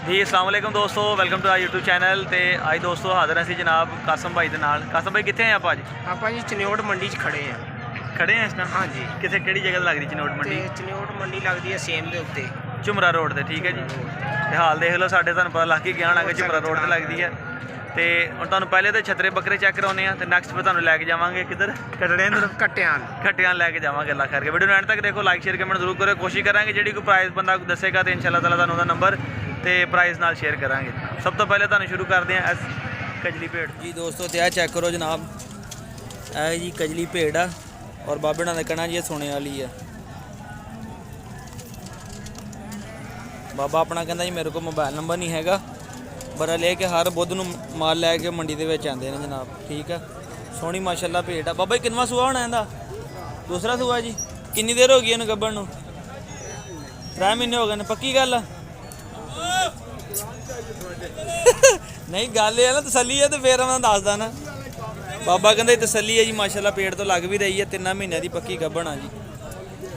जी अस्सलाम वालेकुम दोस्तों, welcome to our YouTube channel. तो आज दोस्तों हाजिर हैं जनाब कासम भाई के नाल। कासम भाई कितने हैं आप अज? आप जी चनौट मंडी खड़े हैं। खड़े हैं इस टाइम? हाँ जी। कितने केड़ी जगह लग रही चनौट मंडी? चनौट मंडी लगती है सेम के उत्ते झुमरा रोड से। ठीक है जी। तो हाल देख लो साढ़े तुहानू पता लग ही गया होना कि झुमरा रोड से लगती है। तो हम तुहानू पहले तो छतरे बकरे चेक कराने हैं, तो नैक्सट फिर तुहानू लैके जावांगे किधर कटड़े खट्टियां लैके जावांगे। अल्लाह करके वीडियो एंड तक देखो, लाइक शेयर कमेंट जरूर करो। कोशिश करांगे जी कोई प्राइस बंदा दसेगा तो इंशाल्लाह ताला तुहानू उहदा नंबर तो प्राइस नाल शेयर करांगे। सब तो पहले तुहानू शुरू करते हैं इस कजली भेड़ जी। दोस्तों तो यह चेक करो जनाब, यह जी कजली भेड़ आ और बाबे ने कहना जी सोने वाली है। बाबा अपना कहता जी मेरे को मोबाइल नंबर नहीं हैगा, बरा ले के हर बुध नूं माल लैके मंडी दे विच आंदे ने जनाब। ठीक है, सोहनी माशाअल्लाह भेड़ आ। बाबा जी किनवा सूआ होना इहदा? दूसरा सूआ जी। किन्नी देर हो गई इहनूं गब्बण नूं? 3 महीने हो गए ने। पक्की गल? नहीं गल है ना, तसली है तो फिर मैं दसदा ना। बाबा कहते तसली है जी, माशाअल्लाह पेड़ तो लग भी रही है। 3 महीनों की पक्की गब्बण आ जी।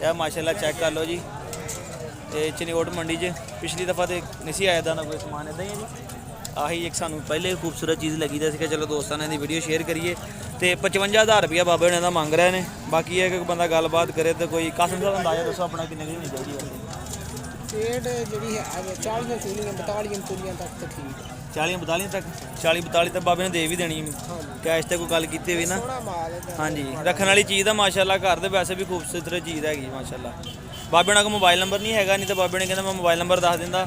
यह माशाअल्लाह चेक कर लो जी। तो चनौट मंडी च पिछली दफ़ा तो नहीं सी आया था ना कोई समान, इदा ही है जी। आही एक सानू पहले खूबसूरत चीज़ लगी थी कि चलो दोस्तों ने वीडियो शेयर करिए। तो 55,000 रुपया बाबे ने मंग रहे हैं। बाकी है कि बंदा गलबात करे तो कोई कासम साहब अंदाजा दसो अपना किन्ने की होनी चाहिए? पेड़ जी 40 तूलियां 42 तूलियां तक तो ठीक है। 40-42 तक? 40-42 तक बाबे ने दे भी देनी कैश तो कोई गल की भी ना। हाँ जी, रखने वाली चीज़ है माशाअल्लाह। घर तो वैसे भी खूबसूरत चीज़ हैगी माशाअल्लाह। बाबे ने कोई मोबाइल नंबर नहीं हैगा, नहीं तो बाबे ने कहना मैं मोबाइल नंबर दस दिंदा।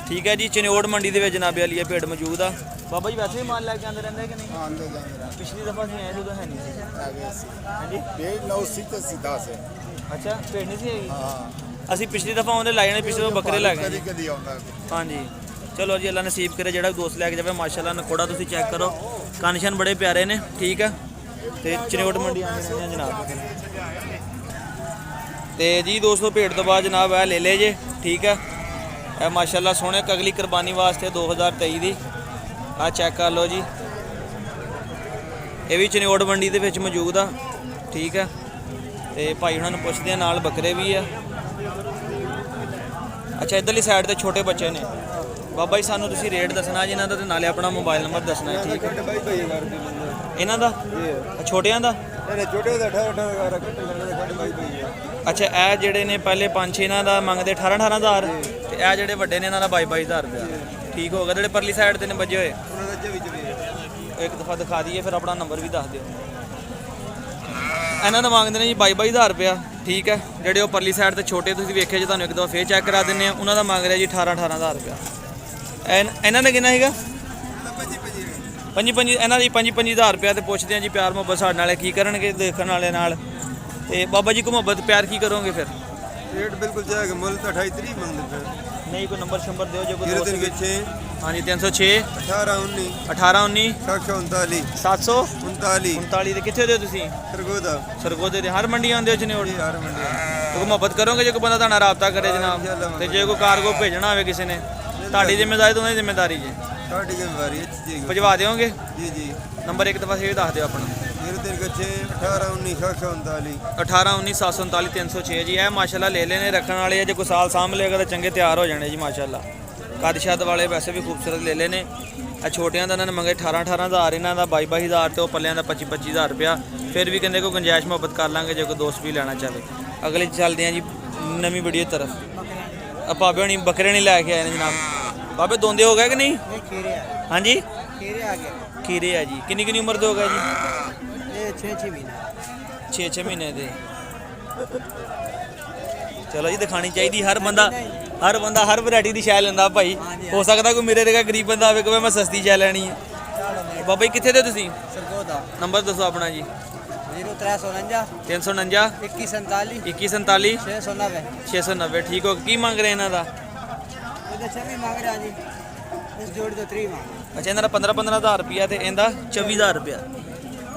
ठीक है जी। चनौट मंडी के जनाबे वाली भेड़ मौजूद आ। बाबा जी वैसे भी माल लैके आते रहते कि नहीं? पिछली दफ़ा से आए तो है नहीं? अच्छा भेड़ नहीं सी हैगी? असी पिछली दफ़ा आने लाए ने, पिछले बकरे लै गए। हाँ जी, चलो जी अल्लाह नसीब करे जो दोस्त लैके जाए। माशाअल्लाह नकोड़ा तुम चेक करो, कनशन बड़े प्यारे ने। ठीक है, तो चनौट मंडी आने रहने जनाब। तो जी दोस्तों भेड़ तो बाद जनाब है ले ले जे। ठीक है, यह माशाअल्लाह सोहने अगली कुरबानी वास्ते 2023 की आ चेक कर लो जी। ये भी चनौट मंडी के मौजूद आ। ठीक है, तो भाई उन्होंने पुछते हैं, नाल बकरे भी है। अच्छा इधरली साइड ते छोटे बच्चे ने। बाबा जी सानू तुसीं रेट दसना जी इन्हां दा, ते नाले अपना मोबाइल नंबर दसना है। ठीक है, इन्हां दा छोटियां दा? अच्छा यह जेडे ने पहले 5-6 इन्हां दा मंगदे 18,000, ते यह जेडे वड्डे ने इन्हां दा 22,000 रुपया। ठीक हो गया। जेडे परली साइड ते ने बजे हुए एक दफ़ा दिखा दीए, फिर अपना नंबर भी दस दिओ। इन्हां दा मंगदे ने जी 22,000 रुपया। ठीक है, जेडे परली साइड ते छोटे तुसीं वेखे जे, तुहानूं एक दफ़ा फिर चेक करा दिंदे आ। उन्हां दा मंग रहा जी 18,000 रुपया। इन्हां ने किन्ना सीगा? 25 इन्हां दी 25,000 रुपया। तो पुछते हैं जी प्यार मुहब्बत साडे नाल की करनगे देखने वाले नाल। ते बाबा जी को मुहब्बत प्यार की करोगे फिर? रेट बिल्कुल जाएगा, मुल तो 28 मंगते नहीं कोई नंबर शंबर दो जो कोई 06 हाँ जी 306 1819 1819 739 739 ते कित्थे दे तुसीं? सरगोदा। सरगोदे दे हर मंडी आंदे हो चनौट? हर मंडी। तो मुहब्बत करोगे जो कोई बंदा तुहाडा राबता करे जनाब, ते जे कोई कारगो भेजना होवे किसी ने, तुहाडी जिम्मेदारी तो उन्हां दी जिम्मेदारी जी? साडी जिम्मेदारी है। भिजवा देओगे? जी जी। नंबर एक दफ़ा फिर दस दिओ अपना। 06 1819 739 1819 739 306 जी। है माशाअल्लाह ले लेने रखने वाले। जो कोई साल सामभ लेगा तो चंगे तैयार हो जाने जी माशाअल्लाह। कद शद वाले वैसे भी खूबसूरत ले लेने। छोटियां का इन्होंने मंगे 18,000, इन्हों का 22,000, तो पलियां का 25,000 रुपया। फिर भी कहते कोई गुंजाइश मुहब्बत कर लाँगे जो कोई दोस्त भी लेना चाहे। अगले चलते हैं जी नवी वीडियो तरफ। भावे होनी बकरे नहीं लैके आए जनाब। बाबे दोंदे हो गए कि नहीं? हाँ जी खीरे है जी। किन्नी किन्नी उम्र दे हो गए जी? 6-6 महीने दे। चलो जी दिखानी चाहिए। हर बंदा हर वैरायटी की शै लेंदा भाई। हो सकता कोई मेरे जगह गरीब बंदा आवे कि मैं सस्ती शै लैनी है। बाबा जी कित्थे दे तुसीं? नंबर दसो अपना जी। 349 2147 690। ठीक हो। की मंग रहे इन्हां दा? अच्छा इन्हां दा 15,000 रुपया, तो इनका 24,000 रुपया।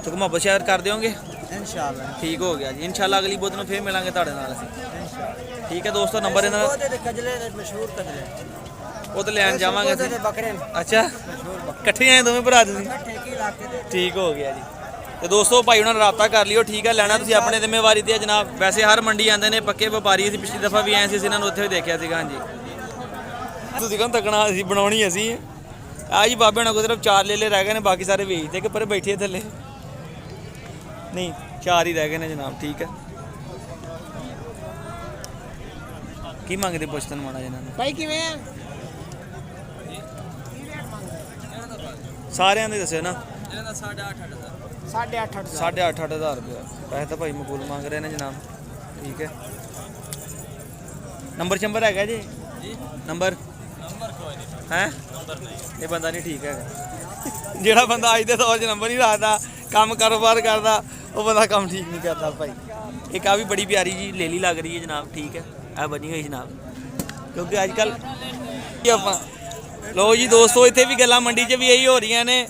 तो मुहब्बत शेयर कर दोगे इंशाल्लाह? ठीक हो गया जी। इंशाल्लाह अगली बुध में फिर मिलांगे तुहाडे नाल असीं। ठीक है दोस्तों, नंबर इन्हां वो तो लैन जावांगे। अच्छा कट्ठे आए दोवें भरा तुसीं? ठीक हो गया जी। तो दोस्तों भाई उन्होंने रबता कर लियो। ठीक है, लैना तुसीं अपने जिम्मेवारी ते जनाब। वैसे हर मंडी आते हैं पक्के व्यापारी। पिछली दफ़ा भी आए थे, इन्होंने उत्थे भी देखा। हाँ जी ਤੁਸੀਂ ਕਹਿੰਦੇ ਤੱਕਣਾ ਅਸੀਂ ਬਣਾਉਣੀ ਅਸੀਂ ਆ ਜੀ ਬਾਬੇ ਨਾਲ ਕੋਈ ਸਿਰਫ 4 ਲੇਲੇ ਰਹਿ ਗਏ ਨੇ ਬਾਕੀ ਸਾਰੇ ਵੇਚਦੇ ਕਿ ਪਰ ਬੈਠੇ ਥੱਲੇ ਨਹੀਂ 4 ਹੀ ਰਹਿ ਗਏ ਨੇ ਜਨਾਬ ਠੀਕ ਹੈ ਕੀ ਮੰਗਦੇ ਪੁੱਛਤਨ ਮਾੜਾ ਇਹਨਾਂ ਨੂੰ ਭਾਈ ਕਿਵੇਂ ਆ ਸਾਰਿਆਂ ਦੇ ਦੱਸਿਓ ਨਾ ਇਹਨਾਂ ਦਾ 8.5 8.5 ਰੁਪਏ ਪੈਸੇ ਤਾਂ ਭਾਈ ਮਕਬੂਲ ਮੰਗ ਰਹੇ ਨੇ ਜਨਾਬ ਠੀਕ ਹੈ ਨੰਬਰ ਹੈਗਾ ਜੀ ਨੰਬਰ ਕੋਈ ਨਹੀਂ ਹੈ ਨੰਬਰ ਨਹੀਂ ਇਹ ਬੰਦਾ ਨਹੀਂ ਠੀਕ ਹੈਗਾ ਜਿਹੜਾ ਬੰਦਾ ਅੱਜ ਦੇ ਦੌਰ 'ਚ ਨੰਬਰ ਨਹੀਂ ਰੱਖਦਾ ਕੰਮ ਕਾਰੋਬਾਰ ਕਰਦਾ ਉਹ ਬੰਦਾ ਕੰਮ ਠੀਕ ਨਹੀਂ ਕਰਦਾ ਭਾਈ ਇੱਕ ਆ ਵੀ ਬੜੀ ਪਿਆਰੀ ਜੀ ਲੇਲੀ ਲੱਗ ਰਹੀ ਹੈ ਜਨਾਬ ਠੀਕ ਹੈ ਆ ਬਣੀ ਹੋਈ ਜਨਾਬ ਕਿਉਂਕਿ ਅੱਜ ਕੱਲ੍ਹ ਆਪਾਂ ਲੋ ਜੀ ਦੋਸਤੋ ਇੱਥੇ ਵੀ ਗੱਲਾਂ ਮੰਡੀ 'ਚ ਵੀ ਇਹੀ ਹੋ ਰਹੀਆਂ ਨੇ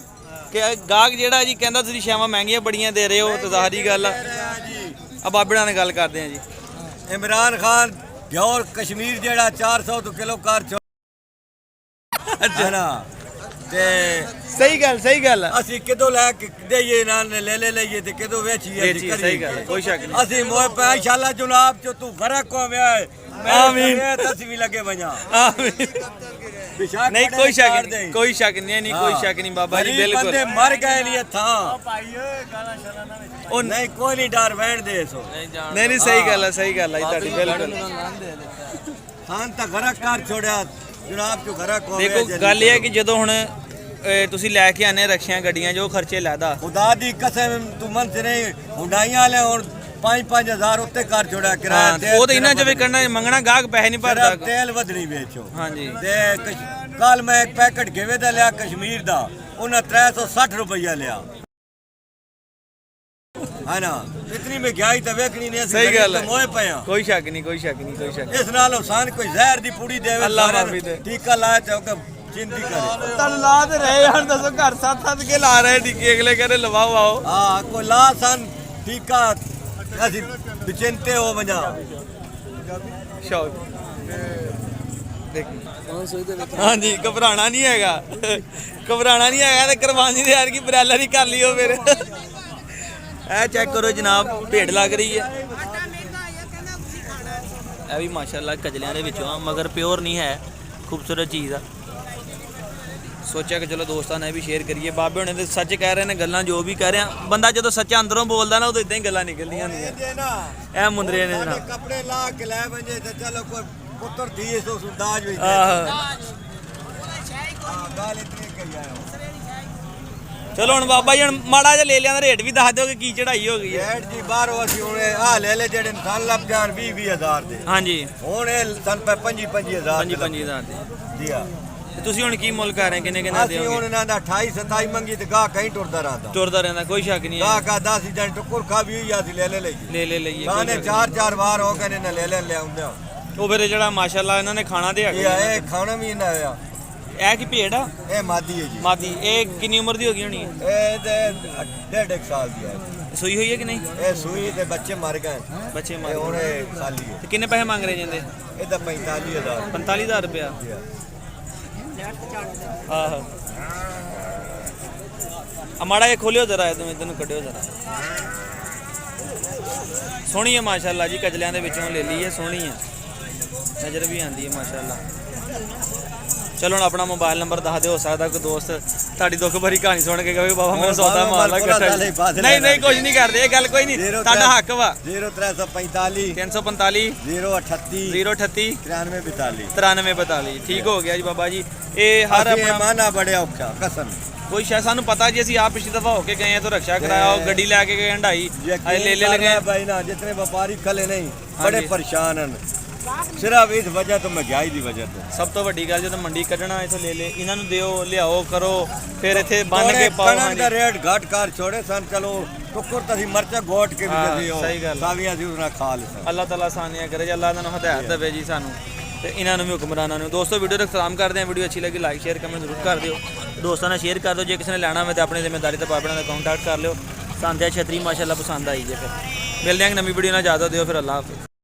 ਕਿ ਗਾਹਕ ਜਿਹੜਾ ਜੀ ਕਹਿੰਦਾ ਤੁਸੀਂ ਸ਼ਾਵਾਂ ਮਹਿੰਗੀਆਂ ਬੜੀਆਂ ਦੇ ਰਹੇ ਹੋ ਤਾਂ ਜ਼ਾਹਰੀ ਗੱਲ ਆ ਬਾਬੇ ਨਾਲ ਗੱਲ ਕਰਦੇ ਆ ਜੀ इमरान खान और कश्मीर जेड़ा 400 तो किलो कार ना ते ਸਹੀ ਗੱਲ ਅਸੀਂ ਕਿਦੋਂ ਲੈ ਕੇ ਦੇਈਏ ਨਾਲ ਲੈ ਲਈਏ ਤੇ ਕਿਦੋਂ ਵੇਚੀਏ ਸਹੀ ਗੱਲ ਕੋਈ ਸ਼ੱਕ ਨਹੀਂ ਅਸੀਂ ਮੋਹ ਪੈ ਇਨਸ਼ਾਅੱਲਾ ਜਨਾਬ ਜੋ ਤੂੰ ਘਰ ਕੋ ਆਇਆ ਆਮੀਨ ਤਸੀਂ ਵੀ ਲੱਗੇ ਵਜਾ ਨਹੀਂ ਕੋਈ ਸ਼ੱਕ ਨਹੀਂ ਕੋਈ ਸ਼ੱਕ ਨਹੀਂ ਬਾਬਾ ਜੀ ਬਿਲਕੁਲ ਬੰਦੇ ਮਰ ਗਏ ਨਹੀਂ ਥਾਂ ਉਹ ਨਹੀਂ ਕੋਈ ਨਹੀਂ ਡਰ ਵਹਿਣ ਦੇ ਸੋ ਨਹੀਂ ਸਹੀ ਗੱਲ ਹੈ ਜੀ ਤੁਹਾਡੀ ਬਿਲਕੁਲ ਖਾਨ ਤਾਂ ਘਰ ਕਾਰ ਛੋੜਿਆ ਜਨਾਬ ਜੋ ਘਰ ਕੋ ਦੇਖੋ ਗੱਲ ਇਹ ਹੈ ਕਿ ਜਦੋਂ ਹੁਣ ਤੁਸੀਂ ਲੈ ਕੇ ਆਨੇ ਰਕਸ਼ਿਆਂ ਗੱਡੀਆਂ ਜੋ ਖਰਚੇ ਲੈਦਾ ਖੁਦਾ ਦੀ ਕਸਮ ਤੂੰ ਮਨ ਸੇ ਨਹੀਂ ਹੁੰਡਾਈਆਂ ਲੈ ਹੁਣ 5-5000 ਉੱਤੇ ਕਰ ਛੋੜਿਆ ਕਿਰਾਇਆ ਤੇ ਉਹ ਤਾਂ ਇਹਨਾਂ ਚ ਵੀ ਕਰਨਾ ਮੰਗਣਾ ਗਾਹਕ ਪੈਸੇ ਨਹੀਂ ਭਰਦਾ ਤੇਲ ਵਧਣੀ ਵੇਚੋ ਹਾਂਜੀ ਤੇ ਕੱਲ ਮੈਂ ਇੱਕ ਪੈਕਟ ਘੇਵੇ ਦਾ ਲਿਆ ਕਸ਼ਮੀਰ ਦਾ ਉਹਨਾਂ 360 ਰੁਪਈਆ ਲਿਆ ਹੈ ਨਾ ਇਤਨੀ ਮਹਿੰਗਾਈ ਤਾਂ ਵੇਖਣੀ ਨਹੀਂ ਅਸੀਂ ਸਹੀ ਗੱਲ ਹੈ ਮੋਏ ਪਿਆ ਕੋਈ ਸ਼ੱਕ ਨਹੀਂ ਇਸ ਨਾਲ ਆਸਾਨ ਕੋਈ ਜ਼ਹਿਰ ਦੀ ਪੂੜੀ ਦੇਵੇ ਅੱਲਾਹ ਮਾਫੀ ਦੇ ਟੀਕਾ ਲਾਇਆ ਤੇ ਉਹ ਚਿੰਤੀ ਕਰੇ ਤੁਹਾਨੂੰ ਲਾ ਤੇ ਰਹੇ ਹਨ ਦੱਸੋ ਘਰ ਸੱਤ ਕੇ ਲਾ ਰਹੇ ਟੀਕੇ ਅਗਲੇ ਕਹਿੰਦੇ ਲਵਾਓ ਆਓ ਹਾਂ ਕੋਈ ਲਾ ਸਨ ਟੀਕਾ ਅਸੀਂ ਬਿਚਿੰਤੇ ਹੋ ਵਜਾ ਸ਼ੌਕ ਹਾਂਜੀ ਘਬਰਾਣਾ ਨਹੀਂ ਹੈਗਾ ਤੇ ਕੁਰਬਾਨੀ ਦੇ ਯਾਰ ਕੀ ਬਰੈਲਾ ਨਹੀਂ ਕਰ ਲਿਓ ਫਿਰ ਇਹ ਚੈੱਕ ਕਰੋ ਜਨਾਬ ਭੇਡ ਲੱਗ ਰਹੀ ਹੈ ਇਹ ਵੀ ਮਾਸ਼ਾਅੱਲਾ ਕਜਲਿਆਂ ਦੇ ਵਿੱਚੋਂ ਮਗਰ ਪਿਓਰ ਨਹੀਂ ਹੈ ਖੂਬਸੂਰਤ ਚੀਜ਼ ਆ ਸੋਚਿਆ ਕਿ ਚਲੋ ਦੋਸਤਾਂ ਨੇ ਵੀ ਸ਼ੇਅਰ ਕਰੀਏ ਬਾਬੇ ਹੁਣੇ ਤੇ ਸੱਚ ਕਹਿ ਰਹੇ ਨੇ ਗੱਲਾਂ ਜੋ ਵੀ ਕਹਿ ਰਿਹਾ ਬੰਦਾ ਜਦੋਂ ਸੱਚਾ ਅੰਦਰੋਂ ਬੋਲਦਾ ਨਾ ਉਦੋਂ ਇਦਾਂ ਹੀ ਗੱਲਾਂ ਨਿਕਲਦੀਆਂ ਹੁੰਦੀਆਂ ਇਹ ਮੁੰਦਰੇ ਨੇ ਜਨਾਬ ਕੱਪੜੇ ਲਾ ਕੇ ਲੈ ਵੰਜੇ ਤੇ ਚਲੋ ਕੋਈ ਪੁੱਤਰ ਦੀ ਸੋ ਸੁਦਾਜ ਵੀ ਗੱਲ ਇਤਨੀ ਕਹੀ ਆਇਆ ਚਲੋ ਹੁਣ ਬਾਬਾ ਜੀ ਹੁਣ ਮਾੜਾ ਜਿਹਾ ਲੈ ਲਿਆਂ ਦਾ ਰੇਟ ਵੀ ਦੱਸ ਦਿਓ ਕਿ ਕੀ ਚੜਾਈ ਹੋ ਗਈ ਹੈ ਰੇਟ ਜੀ ਬਾਹਰੋਂ ਅਸੀਂ ਹੁਣ ਆ ਲੈ ਜਿਹੜੇ ਇਨਸਾਨ ਲੱਭ ਜਾਣ 20,000 ਦੇ ਹਾਂਜੀ ਹੁਣ ਇਹ ਸਨ 25,000 5,000 ਦੇ ਜੀ ਆ ਤੇ ਤੁਸੀਂ ਹੁਣ ਕੀ ਮੁੱਲ ਕਰ ਰਹੇ ਕਿੰਨੇ ਅਸੀਂ ਦਿਓਗੇ ਹੁਣ ਇਹਨਾਂ ਦਾ 28-27 ਮੰਗੀ ਤੇ ਗਾਹ ਕਹੀਂ ਟੁਰਦਾ ਰਹਦਾ ਤੁਰਦਾ ਰਹਿੰਦਾ ਕੋਈ ਸ਼ੱਕ ਨਹੀਂ ਗਾਹ ਹੈ ਕਾ 10 ਜਣ ਟੁਕਰ ਖਾ ਵੀ ਹੋਈ ਅਸੀਂ ਲੈ ਲਈਏ ਲੈ ਲਈਏ ਗਾਣੇ 4-4 ਵਾਰ ਹੋ ਗਏ ਨੇ ਨਾ ਲੈ ਲਿਆਉਂਦੇ ਆ ਉਹ ਫਿਰ ਜਿਹੜਾ ਮਾਸ਼ਾਅੱਲਾ ਇਹਨਾਂ ਨੇ ਖਾਣਾ ਤੇ ਇਹ ਹੈਗਾ ਇਹ ਖਾਣਾ ਵੀ ਇਹਨਾਂ ਆ ਇਹ ਕੀ ਭੇਡ ਆ ਇਹ ਮਾਦੀ ਹੈ ਜੀ ਮਾਦੀ ਇਹ ਕਿੰਨੀ ਉਮਰ ਦੀ ਹੋ ਗਈ ਹੋਣੀ ਹੈ ਇਹ ਤੇ 1.5 ਸਾਲ ਦੀ ਹੈ ਸੂਈ ਹੋਈ ਹੈ ਕਿ ਨਹੀਂ ਇਹ ਸੂਈ ਤੇ ਬੱਚੇ ਮਰ ਗਏ ਬੱਚੇ ਇਹ ਮਾਰ ਹੁਣ ਇਹ ਖਾਲੀ ਹੈ ਤੇ ਕਿੰਨੇ ਪੈਸੇ ਮੰਗ ਰਹੇ ਜਾਂਦੇ ਇਹਦਾ 45,000 45,000 ਰੁਪਇਆ ਆਹ ਆ ਮਾੜਾ ਇਹ ਖੋਲਿਓ ਜ਼ਰਾ ਇਧਰ ਨੂੰ ਕੱਢਿਓ ਜ਼ਰਾ ਸੋਹਣੀ ਹੈ ਮਾਸ਼ਾਅੱਲਾ ਜੀ ਕਜਲਿਆਂ ਦੇ ਵਿੱਚੋਂ ਲੈ ਲਈ ਹੈ ਸੋਹਣੀ ਹੈ ਨਜ਼ਰ ਵੀ ਆਉਂਦੀ ਹੈ ਮਾਸ਼ਾਅੱਲਾ ਚਲੋ ਹੁਣ ਆਪਣਾ ਮੋਬਾਈਲ ਨੰਬਰ ਦੱਸ ਦਿਓ ਹੋ ਸਕਦਾ ਕੋਈ ਦੋਸਤ ਤੁਹਾਡੀ ਦੁੱਖ ਭਰੀ ਕਹਾਣੀ ਸੁਣ ਕੇ ਕਹੇ ਬਾਬਾ ਮੈਂ ਸੌਦਾ ਮਾਰ ਲਾ ਇਕੱਠਾ ਨਹੀਂ ਕੁਝ ਨਹੀਂ ਕਰਦੇ ਇਹ ਗੱਲ ਕੋਈ ਨਹੀਂ ਤੁਹਾਡਾ ਹੱਕ ਵਾ 0345 345 038 038 9342 9342 ਠੀਕ ਹੋ ਗਿਆ ਜੀ ਬਾਬਾ ਜੀ ਇਹ ਹਰ ਅਸੀਂ ਆਪਣਾ ਮਾਨਾ ਬੜਿਆ ਔਖਾ ਕਸਮ ਕੋਈ ਸ਼ਾਇਦ ਸਾਨੂੰ ਪਤਾ ਜੀ ਅਸੀਂ ਆਪ ਪਿਛਲੀ ਦਫਾ ਹੋ ਕੇ ਗਏ ਆ ਤਾਂ ਰਕਸ਼ਾ ਕਰਾਇਆ ਉਹ ਗੱਡੀ ਲੈ ਕੇ ਗਏ ਹੰਡਾਈ ਲੈ ਲਗੇ भाई ना जितने व्यापारी खले नहीं बड़े परेशान हैं सिर्फ इस वजह तो महंगाई की वजह तो ਸਭ ਤੋਂ ਵੱਡੀ ਗੱਲ ਜਦੋਂ ਮੰਡੀ ਕੱਢਣਾ ਇਥੋਂ ਲੈ ਇਹਨਾਂ ਨੂੰ ਦਿਓ ਲਿਆਓ ਕਰੋ ਫਿਰ ਇੱਥੇ ਬੰਨ ਕੇ ਪਾਓ कणक का रेट घट कर छोड़े सन चलो टुकुर तसी मरचा गोट के भी हाँ, जदी हो सही गल। सावियां सी उसना खा ले सन ਅੱਲਾਹ ਤਾਲਾ ਆਸਾਨੀਆਂ ਕਰੇ ਜੀ ਅੱਲਾਹ ਇਹਨਾਂ ਨੂੰ ਹਦਾਇਤ ਦੇਵੇ ਜੀ ਸਾਨੂੰ ਤੇ ਇਹਨਾਂ ਨੂੰ ਵੀ ਹੁਕਮਰਾਨਾਂ ਨੂੰ ਦੋਸਤੋ ਵੀਡੀਓ ਦਾ ਇਖਤਤਾਮ ਕਰਦੇ ਹਾਂ ਵੀਡੀਓ ਅੱਛੀ ਲੱਗੀ ਲਾਈਕ ਸ਼ੇਅਰ ਕਮੈਂਟ ਜ਼ਰੂਰ ਕਰ ਦਿਓ ਦੋਸਤਾਂ ਨਾਲ ਸ਼ੇਅਰ ਕਰ ਦਿਓ ਜੇ ਕਿਸੇ ਨੇ ਲੈਣਾ ਹੋਵੇ ਤਾਂ ਆਪਣੀ ਜ਼ਿੰਮੇਵਾਰੀ ਤੇ ਬਾਬੇ ਨਾਲ ਕੰਟੈਕਟ ਕਰ ਲਿਓ ਸੰਧਿਆ ਛਤਰੀ ਮਾਸ਼ਾਅੱਲਾ ਪਸੰਦ ਆਈ ਜੇ ਫਿਰ ਮਿਲਦੇ ਹਾਂ ਨਵੀਂ ਵੀਡੀਓ ਨਾਲ ਇਜਾਜ਼ਤ ਦਿਓ ਫਿਰ ਅੱਲਾਹ ਹਾਫਿਜ਼